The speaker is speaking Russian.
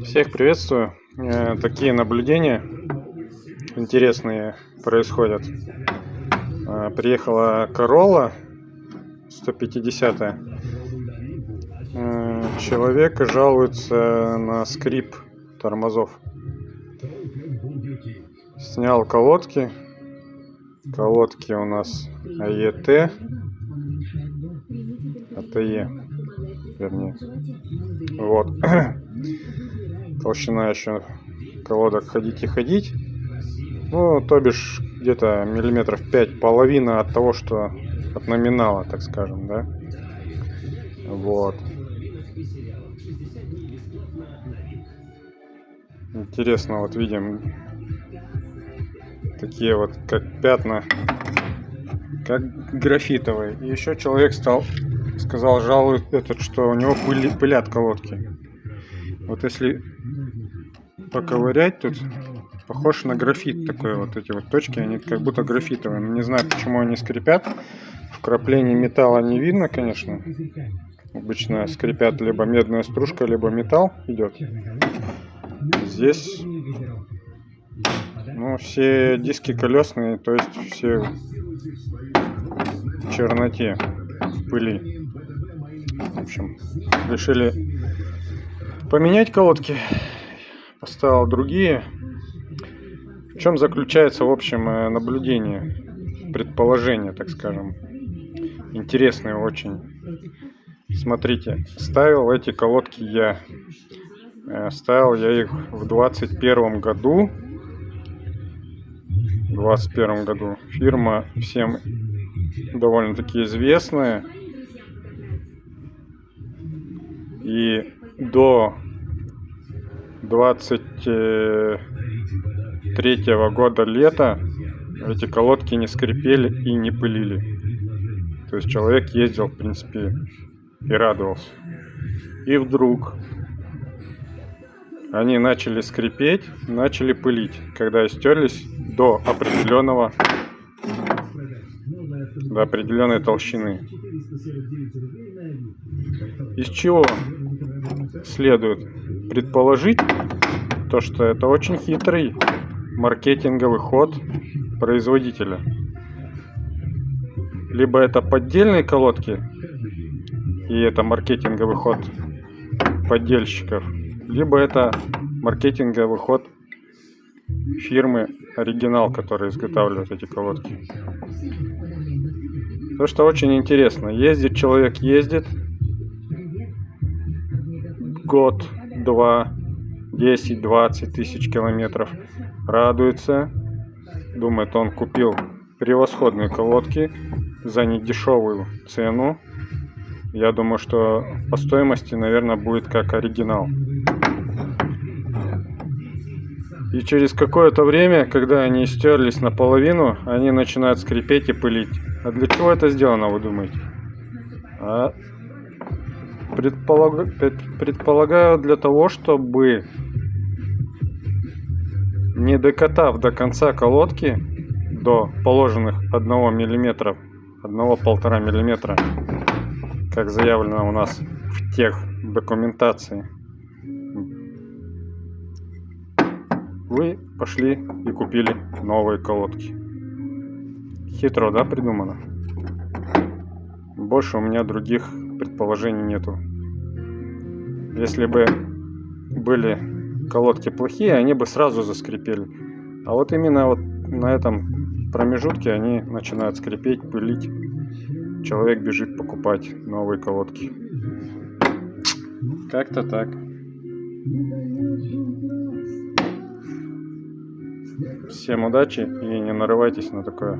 Всех приветствую. Такие наблюдения интересные происходят. Приехала Corolla 150. Человек жалуется на скрип тормозов. Снял колодки. Колодки у нас АЕТ. АТЕ, вернее. Вот. Толщина еще колодок ходить и ходить. Ну, то бишь, где-то миллиметров 5, половина от того, что от номинала, так скажем, да. Вот. Интересно, вот видим такие вот, как пятна, как графитовые. И еще человек сказал, жалует что у него пылят колодки. Вот если поковырять, тут похож на графит такой, вот эти вот точки, они как будто графитовые. Не знаю, почему они скрипят. Вкраплений металла не видно, конечно. Обычно скрипят либо медная стружка, либо металл идет. Здесь, ну, все диски колесные, то есть все в черноте, в пыли. В общем, решили поменять колодки. Поставил другие. В чем заключается, в общем, наблюдение, предположение, так скажем, интересное очень. Смотрите, ставил эти колодки я. Ставил я их в 21 году. Фирма всем довольно-таки известная. И до 23 года лета эти колодки не скрипели и не пылили. То есть человек ездил, в принципе, и радовался. И вдруг они начали скрипеть, начали пылить, когда стерлись до определенной толщины. Из чего следует предположить то, что это очень хитрый маркетинговый ход производителя. Либо это поддельные колодки, и это маркетинговый ход поддельщиков, либо это маркетинговый ход фирмы Оригинал, которая изготавливает эти колодки. То, что очень интересно. Человек ездит год, 2, 10, 20 тысяч километров, радуется, думает, он купил превосходные колодки за недешевую цену. Я думаю, что по стоимости, наверное, будет как Оригинал. И через какое-то время, когда они стерлись наполовину, они начинают скрипеть и пылить. А для чего это сделано, вы думаете? Предполагаю, для того, чтобы, не докатав до конца колодки, до положенных 1 мм, 1,5 мм, как заявлено у нас в тех документации, вы пошли и купили новые колодки. Хитро, да, придумано? Больше у меня других предположений нету. Если бы были колодки плохие, они бы сразу заскрипели. А вот именно вот на этом промежутке они начинают скрипеть, пылить. Человек бежит покупать новые колодки. Как-то так. Всем удачи и не нарывайтесь на такое.